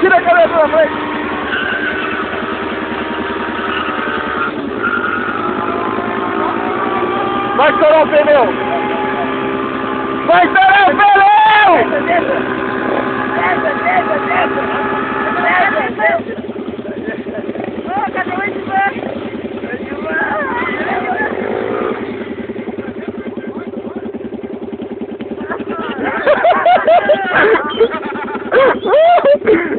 Tira a cabeça da frente. Vai estourar o pneu. Vai estourar o pneu. Oh, cadê o Edvan? Ha ha ha ha!